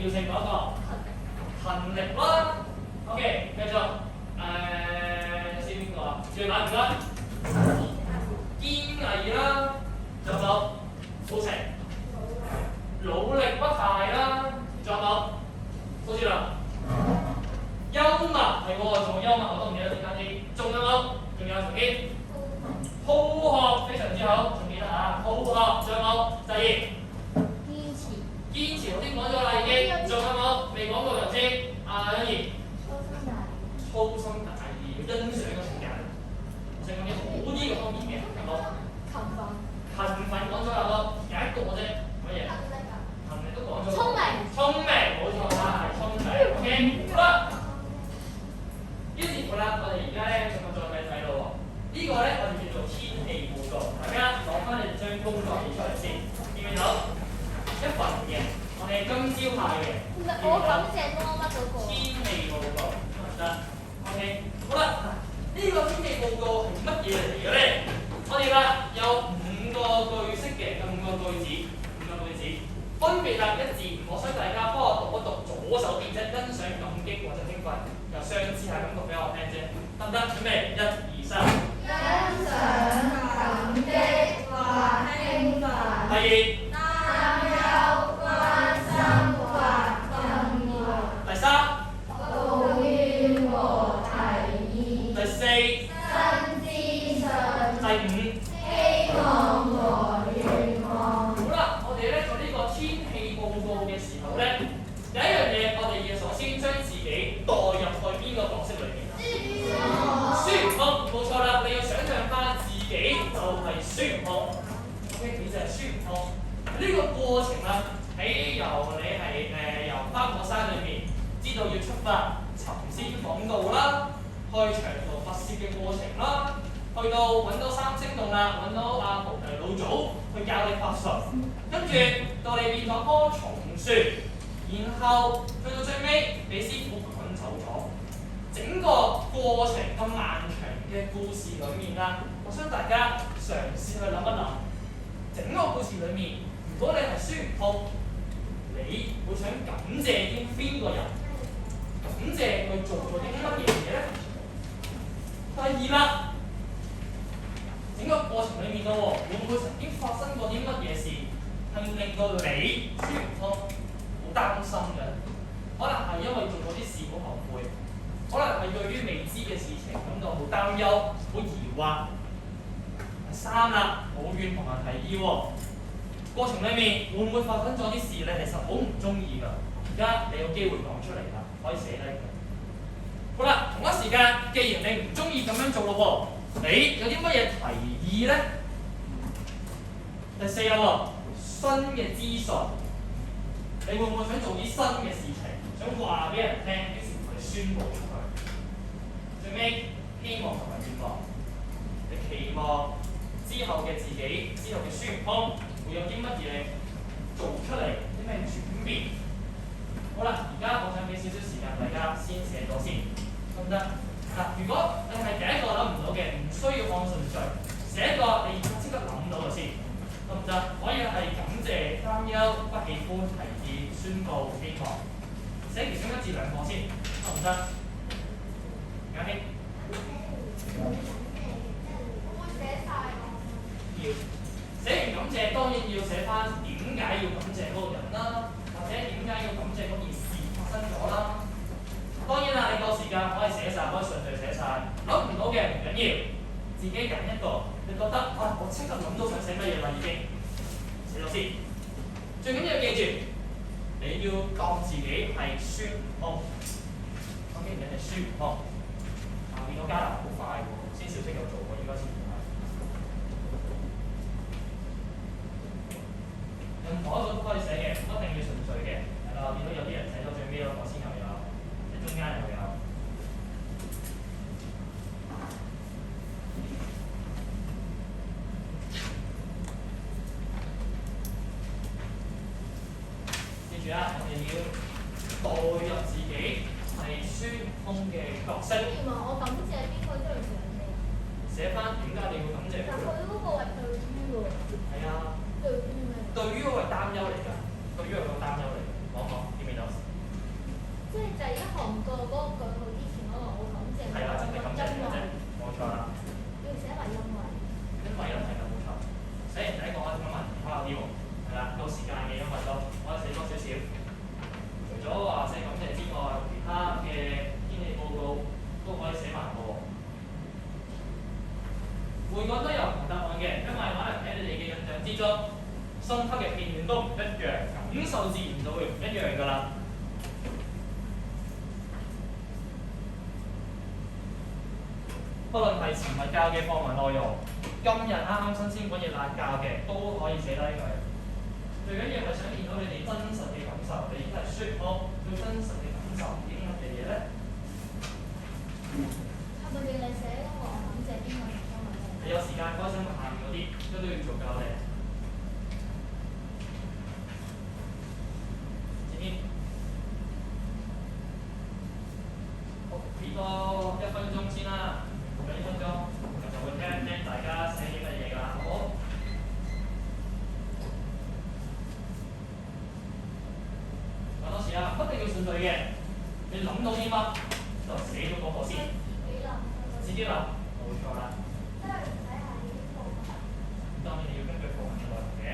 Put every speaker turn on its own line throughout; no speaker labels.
要性嗰個勤力啦。OK， 繼續先邊個啊？最難唔該，堅毅啦，仲有冇？好成，努力不懈啦，仲有冇？數字啦。幽默係喎，仲有幽默我都唔記得點解添。仲有冇？仲有仲有好學非常之好，仲記得嚇？好學，仲有冇？第二，堅持頭先講咗啦已經，仲有冇？未講過頭先。欣怡，粗心大意，欣賞嘅時間，我想講啲好啲嘅方面嘅，有冇？勤奮講咗有冇？有一個啫，乜嘢？勤力都講咗。聰明冇錯啦，係聰明。OK， 好啦。於是乎啦，我哋而家咧再睇到喎，呢個咧我哋叫做天氣報告。大家攞翻你張工作紙出嚟先，見唔見到？一份嘅，我哋今朝派嘅。
我感謝多乜嗰個。
天氣報告得 ，OK， 好啦，呢個天氣報告係乜嘢嚟嘅咧？我哋啦有5個句式嘅，有5個句子，分別係1至5。我想大家幫我讀一讀左手邊啫，欣賞、感激或者興奮，由上至下咁讀俾我聽啫，得唔得？準備1、2、3。
欣賞、感激或興奮。
第二。
擔憂、關心或困惑。
第3。
抱怨和提議。
第4。
新資訊。
第5。
希望和願望。
好啦，我哋咧做呢個天氣報告嘅時候咧，有一樣嘢我哋要首先將自己代入去邊個角色裏面啊？孫悟空，冇錯啦！你要想象翻自己就係孫悟空 ，OK， 你就係孫悟空。呢個過程啦，喺由你係由花果山裏面知道要出發尋仙訪道啦，去長途跋涉嘅過程啦。去到揾到三星洞啦，揾到菩提老祖去教你法術，跟住到你變咗棵松樹，然後去到最尾俾師傅趕走咗。整個過程咁漫長嘅故事裡面啦，我想大家嘗試去諗一諗，整個故事裡面，如果你係孫悟空，你會想感謝啲邊個人？感謝佢做咗啲乜嘢嘢咧？第二啦。整個過程裏面咯喎，會唔會曾經發生過啲乜嘢事，係令到你孫悟空好擔心嘅？可能係因為做咗啲事好後悔，可能係對於未知嘅事情感到好擔憂、好疑惑。第3啦，抱怨同埋提議喎。過程裏面會唔會發生咗啲事你其實好唔中意㗎？而家你有機會講出嚟啦，可以寫低佢。好啦，同一時間，既然你唔中意咁樣做咯喎。你有啲乜嘢提議咧？第4啦喎，新嘅資訊，你會唔會想做啲新嘅事情，想話俾人聽，於是乎你宣佈出去？最尾希望同埋願望，你期望之後嘅自己，之後嘅孫悟空會有啲乜嘢做出嚟，啲咩轉變？好啦，而家我想俾少少時間大家先寫咗先，得唔得？嗱，如果你係第一個諗唔到嘅，唔需要按順序，寫一個你即刻諗到嘅先，得唔得？可以係感謝、擔憂、不喜歡、提議、宣佈、希望，寫其中1至2個先，得唔得？嘉興，
我會寫晒
要寫完感謝，當然要寫翻點解要感謝嗰個人啦，或者點解要感謝嗰件事發生咗啦。當然啦，你夠時間可以寫晒，可以順序寫晒。諗唔到嘅唔緊要，自己揀一個你覺得我即刻諗到想寫乜嘢啦已經，寫咗先。最緊要記住，你要當自己係孫悟空。OK， 你係孫悟空。見到嘉南好快喎，先小息有做過，應該先唔係。任何一個都可以寫嘅，唔一定要順序嘅。係啦，見到有啲人寫到最尾嗰個先又有。中間又有，記住啊！我哋要代入自己係孫悟空嘅角色。
原來我感謝邊個都要寫嘅。
寫翻點解你要感謝佢？
但佢嗰個係對於喎。
係啊。
對於咩？
對於嗰個係擔憂嚟㗎，對於佢個擔憂嚟。講見唔見到？深刻嘅片段都唔一樣，感受自然就會唔一樣㗎啦。不論係前日教嘅課文內容，今日啱啱新鮮滾熱辣教嘅都可以寫低佢。最緊要係想見到你哋真實嘅感受，你已經係説我最真實嘅感受啲乜嘅嘢咧？
係咪叫你寫嗰個感謝邊個同方文嘅？
你有時間開心問下面嗰啲，都要做教你。前面，好，俾多1分鐘先啦，俾1分鐘，就會聽聽大家寫啲乜嘢㗎啦，好唔好？講多次啊，一定要順序嘅，你諗到啲乜就寫咗嗰個先，自己諗，冇錯啦。當然你要根據課文嘅內容嘅，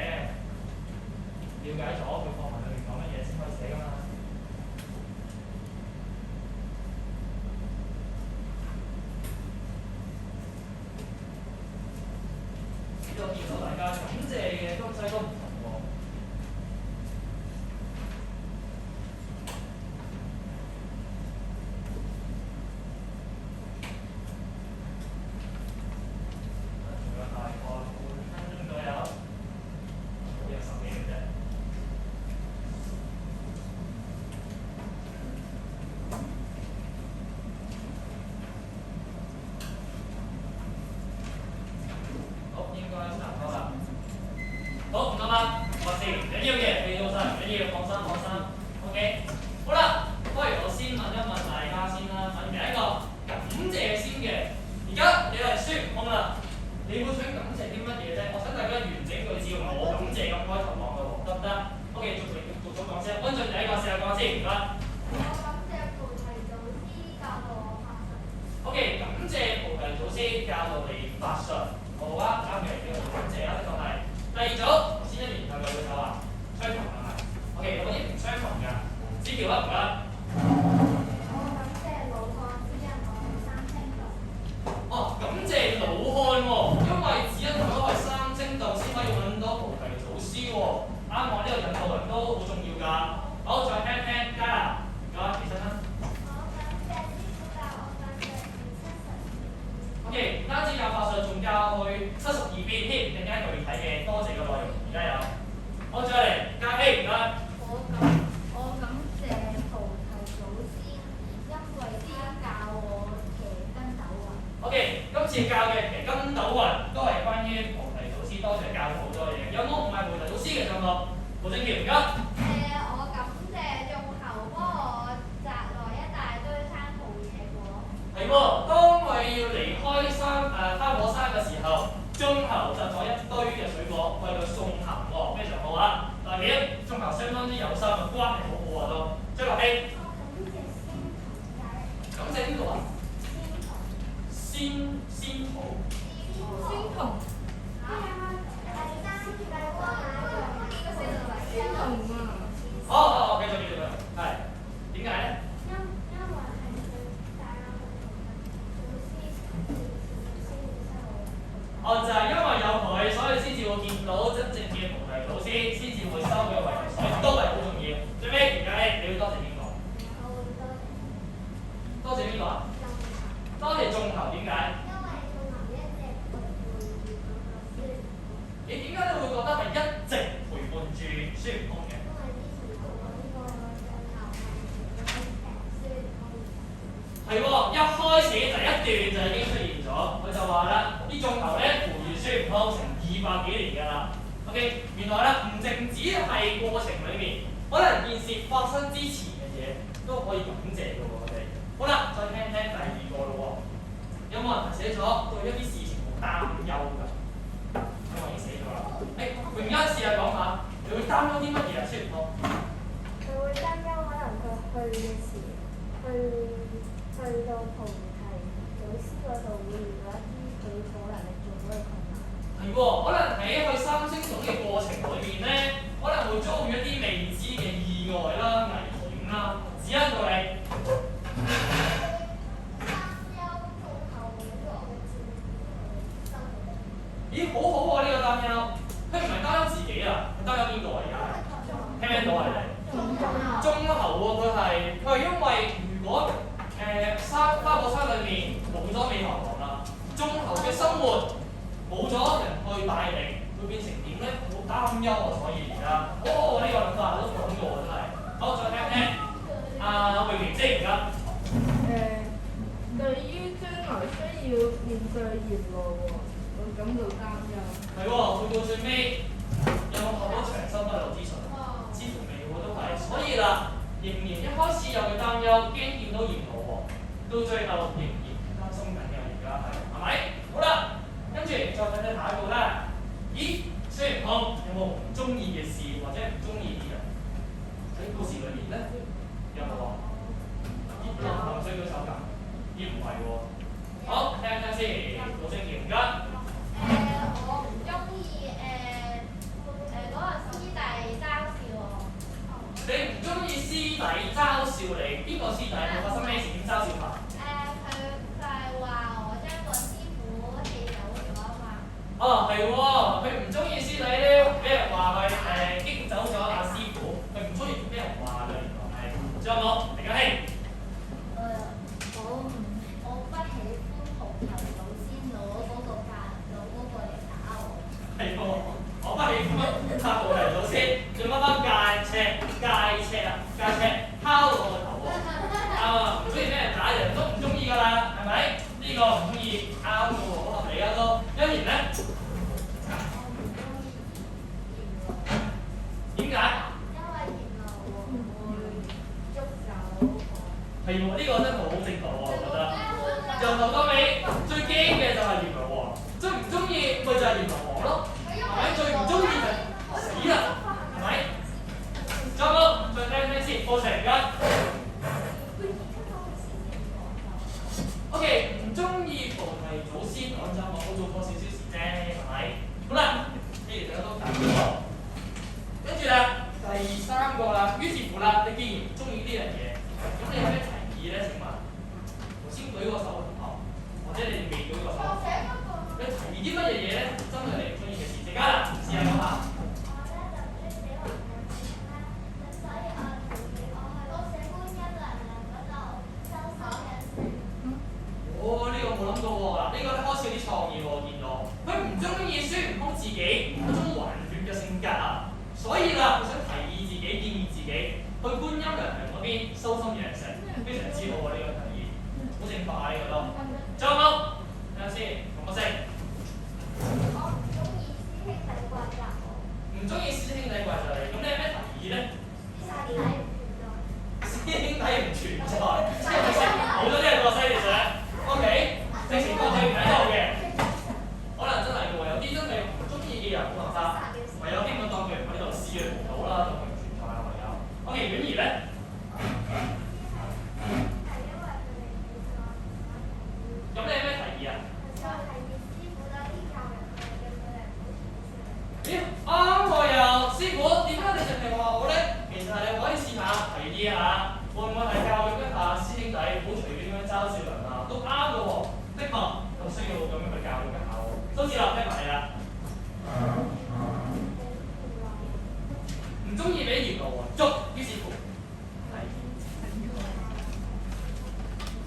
了解咗佢課文裏面講乜嘢先可以寫㗎嘛。呢度見到大家感謝嘅東西都唔同喎。仲有大概半分鐘左右，有10幾秒啫。好，應該差唔多啦。好，唔得啦，話事唔緊要嘅，記到晒唔緊要，放心放心。OK， 好啦，不如我先問一問大家先啦，問第一個感謝先嘅。而家你係孫悟空啦，你會想感謝啲乜嘢啫？我想大家完整句子用我感謝咁開頭講嘅喎，得唔得 ？OK，逐組講先，温進第一個試下講先，唔該。
我感謝菩提祖師教導我法術。
OK， 感謝菩提祖師教導你法術。好啊，啱嘅，叫做感謝啊，呢個係。第二組，頭先1年後嘅會手啊，相同係咪 ？OK， 有啲唔相同㗎，指條啊唔該。
我感謝老漢指引我去三清道。
哦，感謝老漢喎，因為指引咗去三清道先可以揾到菩提祖師喎。啱我呢個引導人都好重要㗎。好，再聽聽，加油，唔該，起身啦。
我感謝師傅教我法術72。
OK，唔單止教法術，仲教佢72遍添，更加具體嘅多謝嘅內容。而家有，好，再嚟，嘉希，唔該。
我感謝菩提祖師，因為他教我騎筋斗雲。
OK， 今次教嘅騎筋斗雲都係關於菩提祖師，多謝教咗好多嘢。有冇唔係菩提祖師嘅上課？胡正橋，唔該。
我感謝眾猴幫我摘來一大堆生蠔野果。
係喎，當我要離開花果山嘅時候，眾猴摘咗一堆嘅水果為佢送行喎，非常好啊！代表眾猴相當之有心，關係好好啊都。張樂希，
我感謝仙童仔。
感謝邊個啊？
仙
仙桃。
仙童。仙童啊！
繼續，係點解咧？
因為係佢帶我哋祖師，
就係因為有佢，所以先至會見到真正嘅菩提祖師，先至會收佢為徒，所以都係好重要。最尾，而家咧，你要多謝邊個？
我會
多謝邊個啊？多謝眾猴，點解？
因為眾猴一直陪伴住我個孫。
你點解你會覺得係一直陪伴住孫悟空嘅？
因為之前我講過眾猴係陪伴孫悟空。
係喎，一開始第一段就已經出現咗，佢就話啦，啲眾猴咧陪住孫悟空成200幾年㗎啦。OK， 原來咧唔淨止係過程裡面，可能件事發生之前嘅嘢都可以感謝㗎喎，我哋。好啦，再聽聽第二個咯喎，有冇人寫咗對一啲事情好擔憂㗎？我已經寫咗啦。榮欣試下講下，你會擔憂啲乜嘢啊？孫悟空？
佢會擔憂可能佢去嘅時，去到菩提祖師嗰度會遇到一啲佢冇能力做到嘅困難。
係喎，可能喺去三清洞嘅過程裏面咧，可能會遭遇一啲未知嘅意外啦、危險啦。指引到你。咦，好好喎呢個擔憂，佢唔係擔憂自己啊，係擔擔憂喎，所以而家，呢個諗法我都講過真係。好，再聽聽阿榮明先而家。
對於將來需要面對沿路喎，會感到擔憂。
係喎，去到最尾有冇學到長生不老之術？似乎未喎都係，所以啦，仍然一開始有嘅擔憂，驚見到沿路喎，到最後仍然擔心緊嘅，而家係咪？好啦，跟住再睇睇下一個啦。咦，孫悟空有冇唔中意嘅事或者唔中意啲人？喺故事裏面咧，有冇啊？葉落行衰咗手㗎？咦唔係喎。好，聽聽先，老正傑唔該。
我唔中意嗰個師弟嘲笑我。
你唔中意師弟嘲笑你？邊個師弟？有發生咩事？點嘲笑法？
佢係話我將個師傅氣走咗啊嘛。
哦，係喎，佢唔中意師弟咧，俾人話佢激走咗阿師傅，佢唔中意俾人話㗎，原來係。仲有冇？李家希。
我不喜歡紅頭老先攞嗰個嚟打我。
係喎，我不喜歡擦紅頭老先用乜乜戒尺敲到我個頭喎。唔中意俾人打，人都唔中意㗎啦，係咪？呢個唔中意啱嘅喎，好合理啊都。欣然咧？點解？
因為沿路會捉走我。
係喎，呢個真係好正確喎，我覺得。由頭到尾最驚嘅就係閻羅王，最唔中意咪就係閻羅王咯，係咪？最唔中意就死啦，係咪？仲有冇？再聽聽先，課程而家。O.K. 唔中意菩提祖先，講真，我好做過少少事啫，係咪？好啦，既然大家都答咗，跟住啦，第三個啦，於是乎啦，你既然唔中意呢樣嘢，咁你有咩提議咧？請問，頭先舉個手或者你哋未舉個手，你提議啲乜嘢嘢咧？針對你唔中意嘅事，大家啦，試下講下。呢個冇諗到喎，嗱呢個咧開始有啲創意喎，見到佢唔中意孫悟空自己嗰種頑劣嘅性格啊，所以啦，佢想提議自己、建議自己去觀音娘娘嗰邊修心養性，非常之好喎呢個提議，好正確啊呢個都。仲有冇？睇下先，同我聲。
我唔中意師兄弟怪責我。
唔中意師兄弟怪責你，咁你有咩提議咧？師兄弟唔存在，即係佢識好多啲人個犀利仔。O.K. 直情過去唔喺度嘅，可能真係嘅喎，有啲真係唔中意嘅人冇辦法，唯有基本當佢唔喺度視若無睹啦，當佢唔存在啦，唯有。O.K. 婉兒咧？咁你有咩提議啊？咦，啱喎又，師傅點解你淨係話我咧？其實你可以試下提議下，會唔會係教育一下師兄弟，唔好隨便咁樣嘲笑人啊？都啱嘅喎，的確有需要咁樣去教育一下喎。蘇志立聽埋你啦。唔中意俾閻羅王捉，於是乎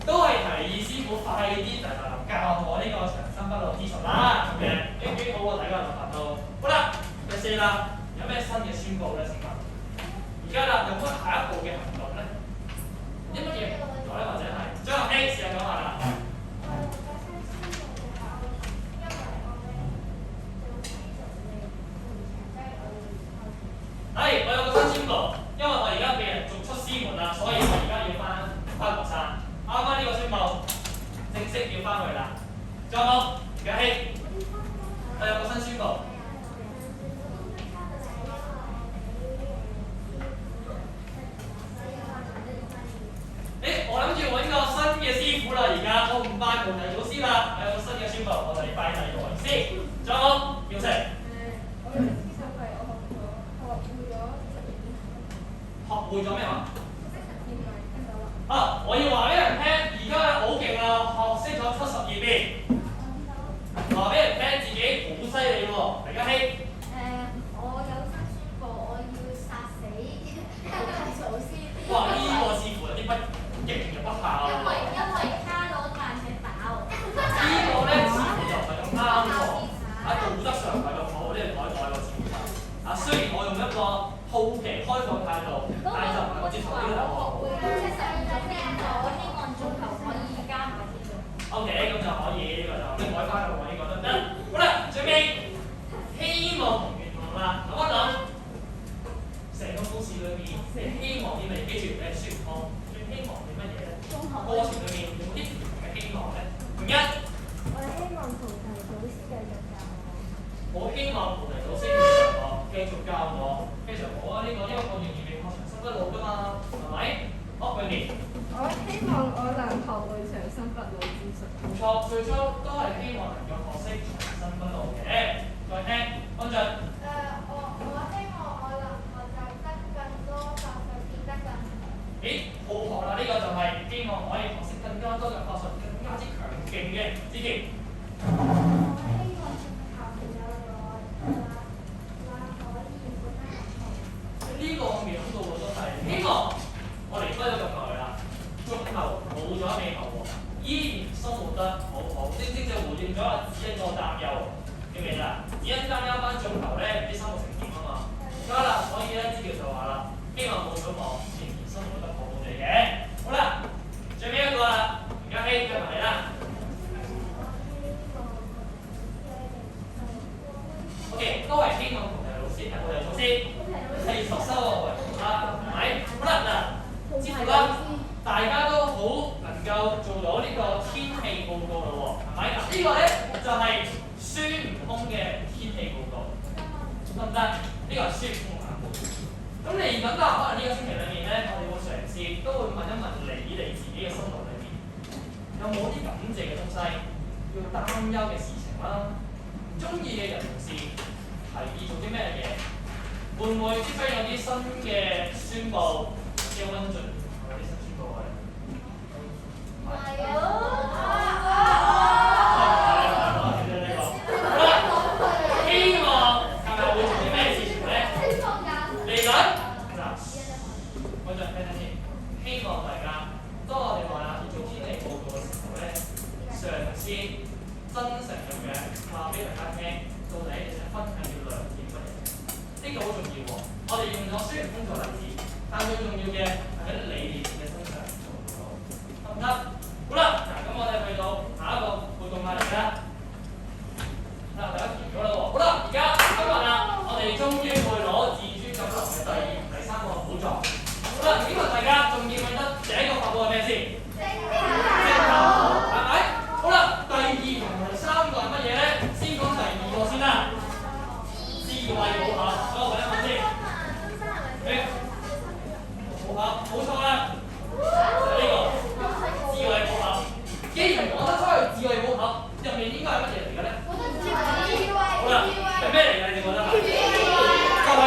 都係提議師傅快啲教我呢個長生不老之術啦，咁樣幾好喎，大家諗法都好啦。第四啦，有咩新嘅宣佈咧？請問而家啦，有冇下一步嘅行動咧？啲乜嘢唔同咧，或者係張學 A 試下講下啦。係，我有個新宣佈，因為我而家被人逐出師門啦，所以我而家要翻佛山。啱啱呢個宣佈正式要翻去啦。仲有冇？而家希，我有個新宣佈。我諗住揾個新嘅師傅啦，而家我唔拜菩提祖師啦，我有個新嘅宣佈，我哋拜第二個為師。仲有冇？耀成。
我嘅思想係我學會咗
學會咗咩話？啊！我要話俾人聽，而家好勁啊！學識咗72變，話俾人聽自己好犀利喎，黎家希。
我有新宣佈，我要殺死祖師。
哇！呢個似乎有啲不敬又不孝喎。
因為他攞大石打我。
呢個咧似乎就唔係咁啱喎，喺道德上唔係咁好，呢個改喎似乎。啊，雖放態度，但係就唔係我接受呢個答案。O K， 咁就可以，呢、個就你改翻個呢個得唔得？好啦，最尾希望同願望啦，諗一諗成個故事裏面，你希望啲咩？記住你係孫悟空，最希望啲乜嘢咧？過程裏面有冇啲唔同嘅希望咧？同一，
我希望菩提祖師繼續教我。
我希望菩提祖師繼續教我，非常好啊！呢、個因為我仍然未學長生不老㗎嘛，係咪？好，永年。
我希望我能學會長生不老之術。
冇錯，最初都係希望能夠學識長生不老嘅。再聽，安進。
我希望我能學習得更多法術，變得更強。
咦，好學啦！呢、個就係希望可以學識更加多嘅法術，更加之強勁嘅。子傑。
我希望求有來可以本得學好。
呢個我未諗到喎，都係希望我離開咗咁耐啦，足球冇咗美球喎，依然生活得好好，正正就回應咗阿子欣個擔憂，記唔記得啊？子欣擔憂班足球咧唔知生活成點啊嘛，得啦，所以咧子傑就話啦，希望冇咗我仍然生活得好好地嘅。好啦，最尾一個啦，而家希跟埋你啦。O.K. 都係希望菩提老師係菩提祖師繼續收我為徒啦，係咪？好啦，嗱，接住啦，大家都好能夠做到呢個天氣報告啦喎，係咪？嗱，呢個咧就係孫悟空嘅天氣報告，得唔得？呢個係孫悟空版本。咁嚟緊啦，可能呢個星期裏面咧，我哋會嘗試都會問一問你自己嘅心路裏面，有冇啲感謝嘅東西，要擔憂嘅事情啦，唔中意嘅人同事。提議做啲咩嘢？會唔會即將有啲新嘅宣佈嘅温進？有啲新宣佈係？係啊！好啦，希望係咪會做啲咩事情咧？嚟緊嗱，温進聽聽先。希望大家當我哋話要做天氣報告嘅時候咧，嘗試真誠咁樣話俾大家聽。到底你想分享要亮點乜嘢？呢、個好重要喎。我哋用咗孫悟空做例子，但最重要嘅係喺你哋嘅身上做到，得唔得？好啦，嗱咁我哋去到下一個活動嚟啦。嗱，大家填咗啦喎。好啦，而家今日啊，我哋終於會攞自尊錦囊嘅第三個寶藏。好啦，請問大家仲記唔記得第一個法寶係咩先？正頭，係咪？好啦，第二同第三個係乜嘢咧？先講第二個先啦，智慧寶盒，等我揾一揾先。寶盒，冇錯啦，就係呢個智慧寶盒。既然講得出去智慧寶盒，入面應該係乜嘢嚟嘅咧？好啦，係咩嚟嘅？你覺得係？就係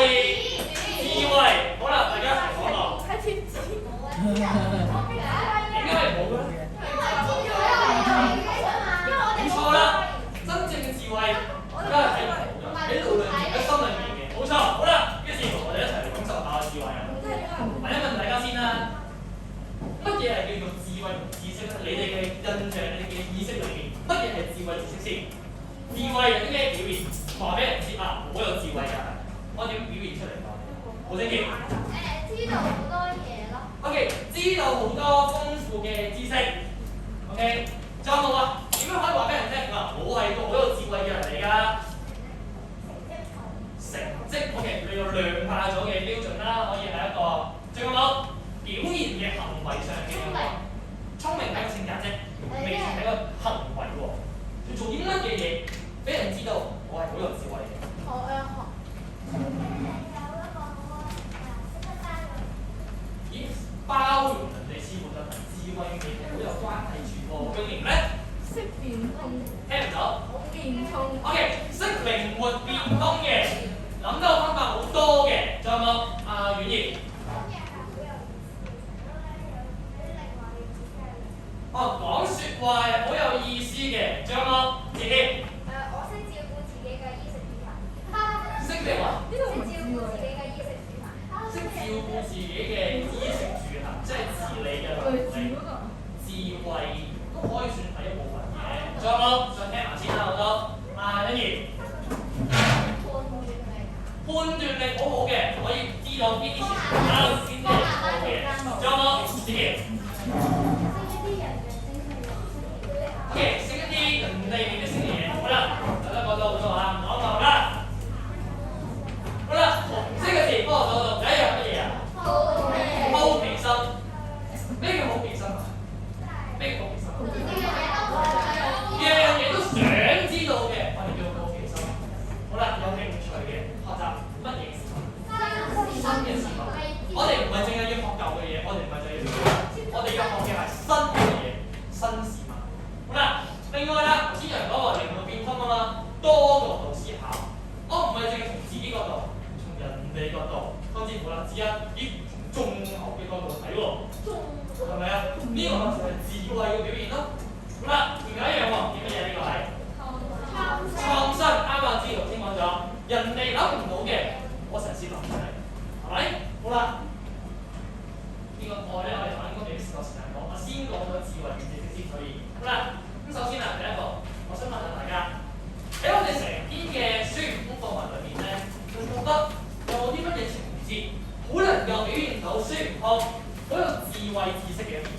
智慧。好啦，大家一齊講落。點解係冇嘅咧？冇錯啦，真正嘅智慧梗係睇唔到嘅，喺腦裏面、喺心裏面嘅。冇錯，好啦，於是我哋一齊嚟感受下個智慧啊！問一問大家先啦，乜嘢係叫做智慧同知識咧？你哋嘅印象、你哋嘅意識裏面，乜嘢係智慧知識先？智慧有啲咩表現？話俾人知啊，我有智慧㗎，我點表現出嚟㗎？好正嘅。
知道好多嘢咯。
O.K. 知道好多豐富嘅知識。O.K. 仲有冇啊？點樣可以話俾人聽啊？我係個好有智慧嘅人嚟㗎。成績 O.K. 你要量化咗嘅標準啦，可以係一個。仲有冇表現嘅行為上嘅有冇？聰明係個性格啫，未係個行為喎。要做啲乜嘢嘢俾人知道我係好有智慧嘅？咦，包容人哋似乎就同智慧嘅好有關係住喎。永年咧？
識變通，
聽唔到？
變通。
O.K. 識靈活變通嘅，諗到方法好多嘅。仲有冇？婉兒。哦，講説話係好有意思嘅。仲有冇？自己。
我識照顧自己嘅衣食住行。
識咩話？
識照顧自己嘅衣食住行。
識照顧自己嘅衣食住行，即係自理嘅能力。智慧都可以算係一部分嘅。仲有冇？再聽埋先啦，好多。欣怡。判斷力好好嘅，可以知知道邊啲先啱，邊啲係錯嘅。仲有冇？子傑。OK， 識一啲人哋嘅星嘅嘢。好啦，大家講到好多啊，講到啦。好啦，紅色嘅字幫我數讀，第一樣乜嘢啊？好奇心。咩叫好奇心啊？咩叫好奇心？樣樣嘢都想知道嘅，我哋叫好奇心。好啦，有興趣嘅學習乜嘢事物？新嘅事物。我哋唔係淨係要學舊嘅嘢，我哋唔係淨係要學，我哋要學嘅係新嘅嘢、新事物。好啦，另外啦，頭先有人講話靈活變通啊嘛，多角度思考。我唔係淨係從自己角度，從人哋角度，甚至乎啦，只一咦從綜合嘅角度睇喎，係咪啊？呢個就係智慧嘅表現咯。好啦，仲有一樣喎，叫乜嘢？呢個係創新。啱啱知頭先講咗，人哋諗唔到嘅，我嘗試諗出嚟，係咪？好啦，呢個我咧，我哋應該未試過時間講，我先講咗智慧與知識先，所以好啦。咁首先啊，第一個，我想問下大家，喺我哋成篇嘅孫悟空課文裏面咧，你覺得有冇啲乜嘢情節好能夠表現到孫悟空好有智慧知識嘅一面？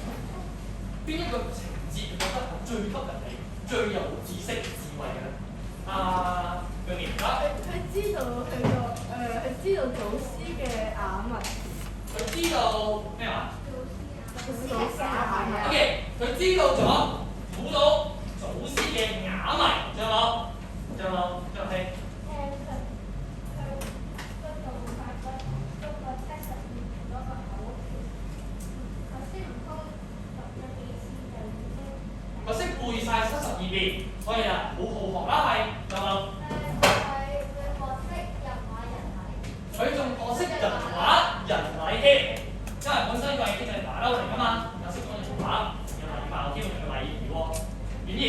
邊一個情節你覺得係最吸引你、最有知識智慧嘅咧？永年啊，
佢知道祖師嘅雅文。
佢知道咩話？
祖師嘅雅文。
O.K. 佢知道咗估到祖師嘅雅文，仲有冇？仲有冇？仲有係？我識背晒72遍，所以啊，好好學啦，係，仲有冇？佢仲學識人話人禮添，因為本身佢係經濟麻甩嚟㗎嘛，有識講人話，有禮貌添，有禮儀喎。婉兒，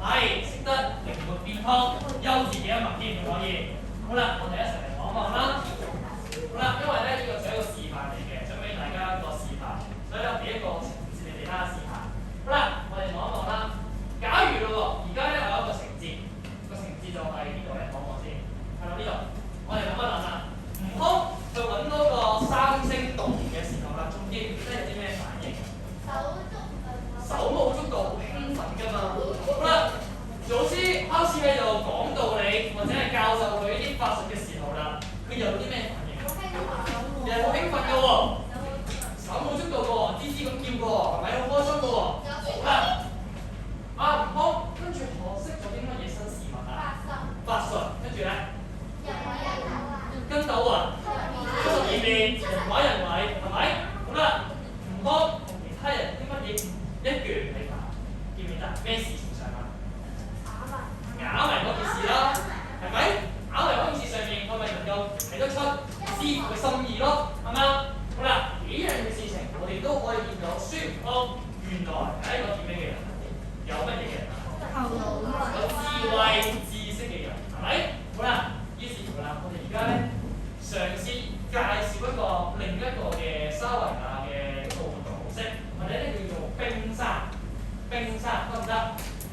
係識得靈活變通，優自己一脈添，可以。好啦，我哋一齊嚟望一望啦。好啦，因為咧呢個就係一個示範嚟嘅，想俾大家一個示範，所以咧俾一個情節你哋睇下試下。好啦，我哋望一望啦。假如咯喎，而家咧我有一個情節，個情節就係呢度咧，望一望先，係咪呢度？我哋諗一諗啦。悟空去揾嗰個三星洞嘅時候啦，仲記唔記得有啲咩反應？手舞足蹈，好興奮㗎嘛。好啦，祖師開始喺度講道理，或者係教授佢啲法術嘅時候啦，佢有啲咩反應？又係好興奮㗎喎，手舞足蹈㗎喎，吱吱咁叫㗎喎，係咪好開心㗎喎？好啦。悟空跟住學識咗啲乜嘢新事物啊？法術，跟住咧，跟斗雲，72遍，人話人禮，係咪？好啦，悟空同其他人啲乜嘢一樣嚟㗎？記唔記得咩事情上啊？啞謎嗰件事啦，係咪？啞謎嗰件事上面，佢咪能夠睇得出師傅嘅心意咯，係嘛？好啦，幾樣嘅事情，我哋都可以見到孫悟空原來係一個點樣嘅人？有乜嘢嘅人？有智慧知識嘅人，係咪？好啦，於是乎啦，我哋而家咧嘗試介紹一個另一個嘅沙維亞嘅一個活動模式，或者咧叫做冰山。冰山得唔得？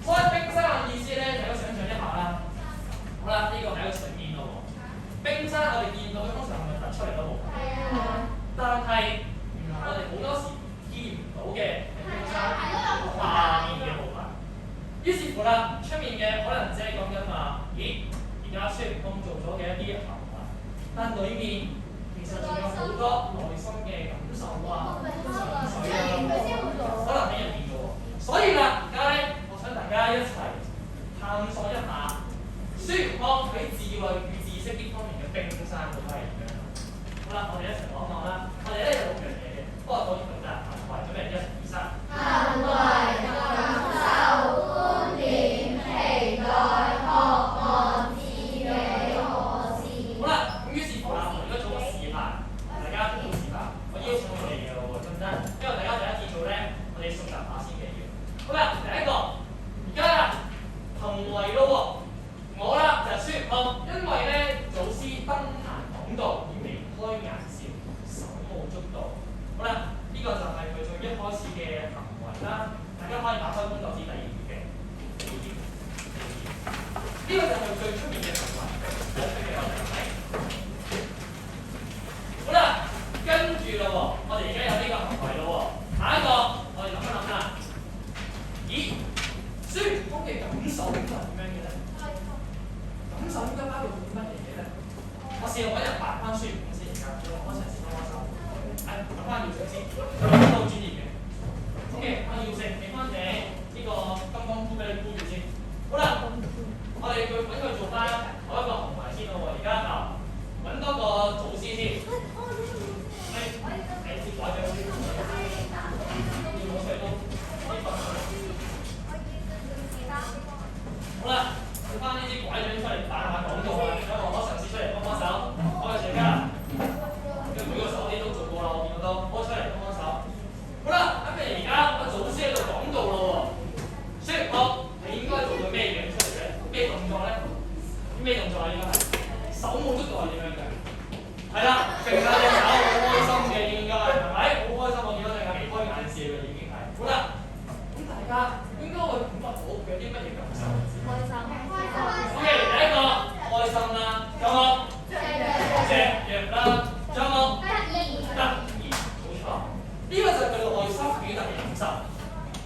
所謂冰山嘅意思咧，大家想象一下啦。好啦，呢個係一個水面咯喎。冰山我哋見到通常係咪突出嚟都冇？係啊。但係原來我哋好多時見唔到嘅冰山下面嘅部分。於是乎啦，出面嘅可能只係講緊話，咦，而家孫悟空做咗嘅一啲行為，但裡面其實仲有好多內心嘅感受啊、情緒啊，可能喺入面嘅喎。所以啦，而家咧，我想大家一齊探索一下孫悟空喺智慧與知識呢方面嘅冰山到底係點樣。好啦，我哋一齊望一望啦。我哋咧有6樣嘢嘅，不過講完咁就行為準備1、2、3。行為。好啦，咁於是乎啦，我而家做個示範，大家做個示範，我邀請你哋嘅喎，得唔得？因為大家第一次做咧，我哋熟習下先嘅要。好啦，第一個，而家啦，行為咯喎，我啦就係孫悟空，因為咧祖師登壇講道而眉開眼笑，手舞足蹈。好啦，呢個就係佢最一開始嘅行為啦。大家可以打開《本草綱》第2頁嘅。呢個就係佢最出面嘅行為，最出嘅行為。好啦，跟住咯喎，我哋而家有呢個行為咯喎，下一個我哋諗一諗啦。咦，孫悟空嘅感受應該係點樣嘅咧？感受應該包括啲乜嘢嘅咧？我試下揾人扮翻孫悟空先，而家我嘗試幫手。揾翻耀成先，好專業嘅。OK， 阿耀成俾翻你呢個金剛箍俾你箍住先。好啦，我哋揾佢做翻同一個行為先咯喎。而家嗱，揾多個祖師先。你接拐杖先。要攞出嚟都可以瞓。好啦，揾翻呢支拐杖出嚟扮下廣告啊！等我嘗試出嚟幫幫手。我係徐家。每個手啲都做過啦，我見到都攞出嚟幫幫手。好啦，咁你而家阿祖師喺度講道咯喎。孫悟空係應該做到咩樣出嚟嘅？咩動作咧？咩動作啊？應該係手舞足蹈係點樣嘅？係啦，揈下隻手好開心嘅應該係咪？好開心，我見到隻眼眉開眼笑嘅已經係。好啦，咁大家應該會感覺到佢有啲乜嘢感受？
開心。
OK， 第一個開心啦，仲有冇？雀躍啦，仲有冇？得意，冇錯。呢個就係佢內心表達嘅感受。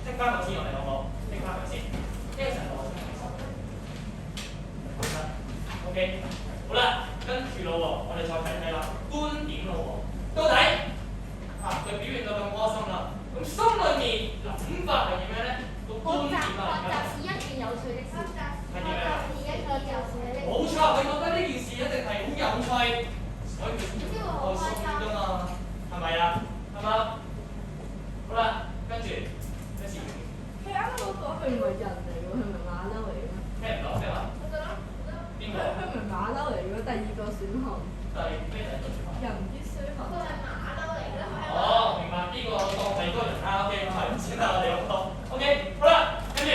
剔翻個先，我哋好唔好？剔翻佢先。呢個就係內心感受。OK， 好啦，跟住咯喎，我哋再睇睇啦，觀點咯喎。到底佢表現到咁開心啦，咁心裏面諗法係點樣咧？個觀點啊，
學習是一件有趣的事。
係點樣？冇錯，佢覺得呢件事一定係好有趣，所以佢先至會開心㗎嘛，係咪啊？係嘛？好啦，跟住咩事？
佢啱啱嗰個佢唔係人嚟㗎，佢唔係馬騮嚟㗎。
聽唔到咩話？邊個？
佢唔係馬騮嚟㗎，第二個選項。
咩第二個選項？
人必須學習。
哦，明白。呢個當第二個人啦 ，OK， 係唔先啦，我哋咁講。OK， 好啦，跟住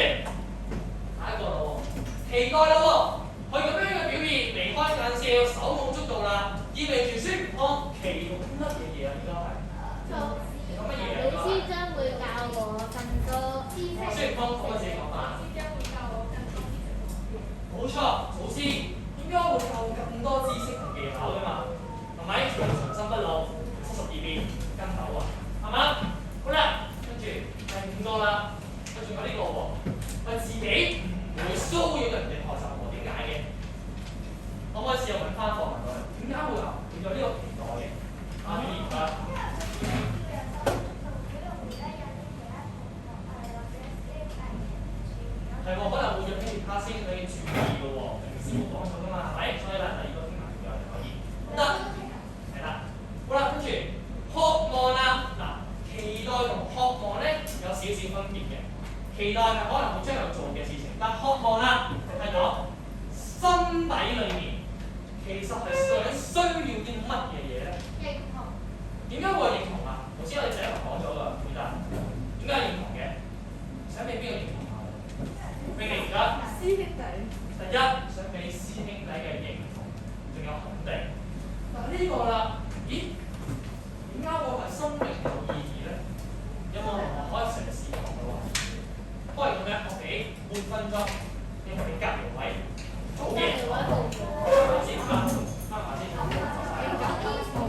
下一個咯喎，期待咯喎，佢咁樣嘅表現，眉開眼笑，手舞足蹈啦，意味住孫悟空期望乜嘢嘢啊？應該係講乜嘢啊？
老師將會教我更多知識。
孫悟空講緊自己講法。冇錯，老師點解會教咁多知識同技巧㗎嘛？係咪？長生不老，72變跟斗啊，係嘛？好啦，跟住第五個啦，佢仲有呢個喎，佢自己唔會騷擾人哋學習喎，點解嘅？可唔可以試下揾翻課文佢？點解會有呢個期待嘅？阿表現啦。係喎，可能會約其他先俾你注意嘅喎，平時冇講錯㗎嘛，係咪？所以咧，第二個聽埋佢就可以得，係啦。好啦，跟住渴望啦，嗱，期待同渴望咧有少少分別嘅。期待係可能會將來做嘅事情，但渴望啦係講心底裡面其實係需要啲乜嘢嘢咧？
認同。
點解會認同啊？頭先我哋第一堂講咗㗎，回答點解認同嘅？想俾邊個認同？俾你而家
師兄弟。
第一想俾師兄弟嘅認同，仲有肯定。嗱呢個啦，咦？點解會係生命有意義咧？有冇同學可以嘗試講到啊？不如咁樣，我俾半分鐘，你同你隔離位做嘢，啱埋先，啱埋先。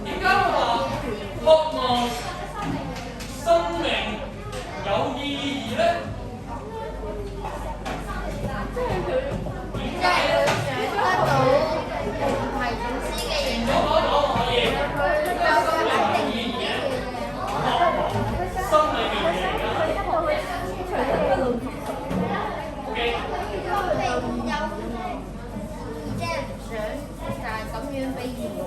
點解會話渴望生命有意義咧？
即係佢得到唔係老師嘅認同，
可以。
佢有個肯定意義。
心裏面嘅嚟㗎。OK。
即係唔想就係咁樣俾意我。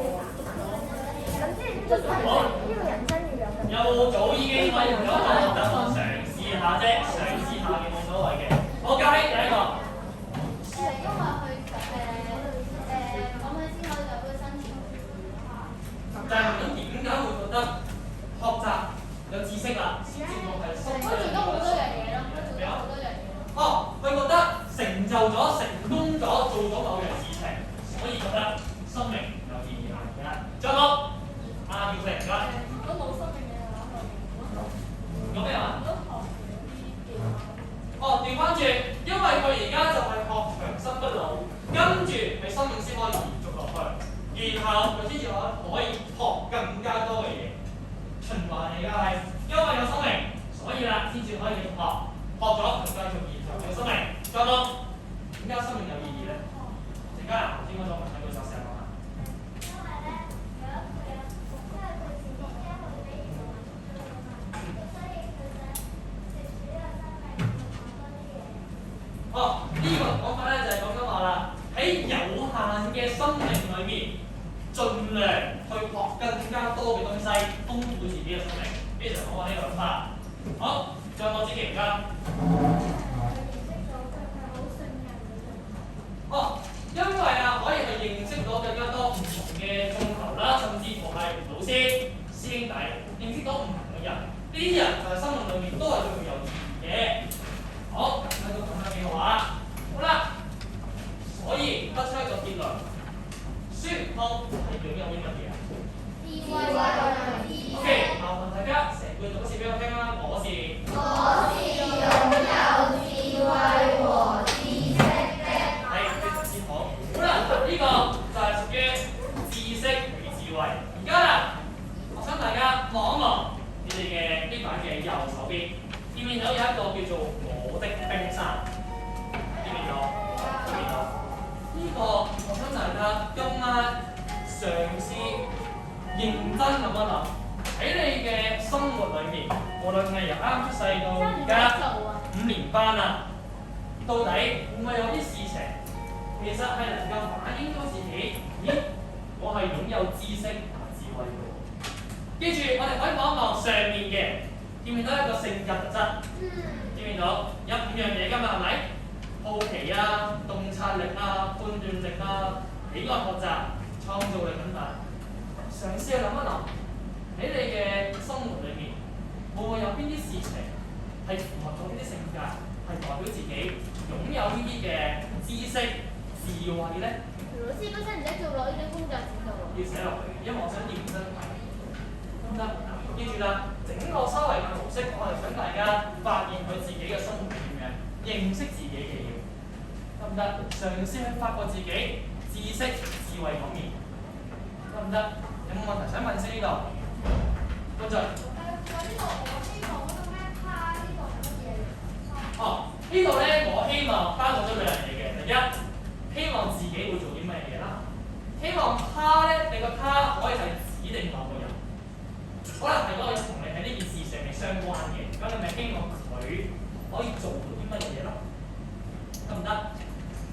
咁即係呢個人生要有。
有早已經可以唔咗啦，等我嘗試下啫，嘗試下嘅冇所謂嘅。我教你第一個。
因為佢咁佢先可以有個生存。
就係咁點解會覺得學習有知識啦，先至會係生命嘅
佢做咗好多樣嘢咯，佢做咗好多樣嘢。
哦，佢覺得成就咗、成功咗、做咗某樣事情，所以覺得生命有意義啦。而家仲有冇？耀成而家。
如果冇生命嘅話，
講咩話？
如果學啲技巧。
哦，調翻轉，因為佢而家就係學長生不老，喺生命先可以延續落去，然後佢先至可以學更加多嘅嘢，循環嚟㗎係，因為有生命，所以啦先至可以繼續學，學咗繼續延續有生命。再講點解生命有意義咧？陣間頭先嗰個問題佢就成日講啦。哦，呢個講法咧就係講緊話啦，喺有限嘅生命裏面，盡量去學更加多嘅東西，豐富自己嘅生命。非常好啊！呢個諗法。好，仲有冇指其他？哦，因為啊，可以去認識到更加多唔同嘅眾頭啦，甚至乎係老師、師兄弟，認識到唔同嘅人。呢啲人就係生命裏面都係對佢有意義嘅。好，睇到咁樣幾好啊！好啦，所以得出一個結論，孫悟空係擁有啲乜嘢啊？智慧。OK， 麻煩大家成句讀一次俾我聽啦。我是擁有智慧和知識的。係，非常之好。好啦，呢、這個就係屬於知識與智慧。而家啦，我想大家望一望你哋嘅呢版嘅右手邊，見唔見到有一個叫做我的冰山？見唔見到？見唔見到？呢、這個我想大家今晚嘗試認真咁樣諗，喺你嘅生活裏面，無論係由啱出世到而家5年班啦，到底會唔會有啲事情其實係能夠反映到自己？咦，我係擁有知識同埋智慧嘅。記住，我哋可以望一望上面嘅，見唔見到一個性格特質？見唔見到？有5樣嘢㗎嘛，係咪？好奇啊、洞察力啊、判斷力啊、喜愛學習、創造力等等。嘗試去諗一諗，喺你嘅生活裏面，會唔會有邊啲事情係符合咗呢啲性格，係代表自己擁有呢啲嘅知識、智慧咧？
老師本身唔使做落呢啲工作指導喎。
要寫落去，因為我想認真睇。得，記住啦，整個修為嘅模式，我係想大家發現佢自己嘅生活係點樣，認識自己嘅嘢，得唔得？嘗試去發掘自己知識、智慧方面，得唔得？有冇問題想問先呢度？跟住。哦，呢度咧，我希望包括咗2樣嘢嘅。第一，希望自己會做啲乜嘢啦？希望他咧，你個他可以係指定某個人，可能係嗰個人同你喺呢件事上面相關嘅，咁你咪希望佢可以做到啲乜嘢咯？得唔得？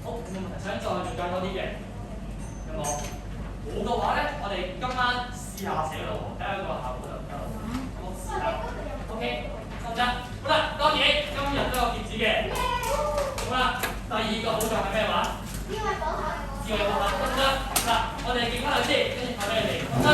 好，有冇問題想再了解多啲嘅？有冇？冇嘅話咧，我哋今晚試下寫咯，睇下個效果得唔得？我試下。OK， 得唔得？好啦，當然今日都有貼紙嘅。好啦，第2個好處係咩話？智慧寶盒。智慧寶盒得唔得？嗱，我哋見翻佢先，跟住派俾你哋。得。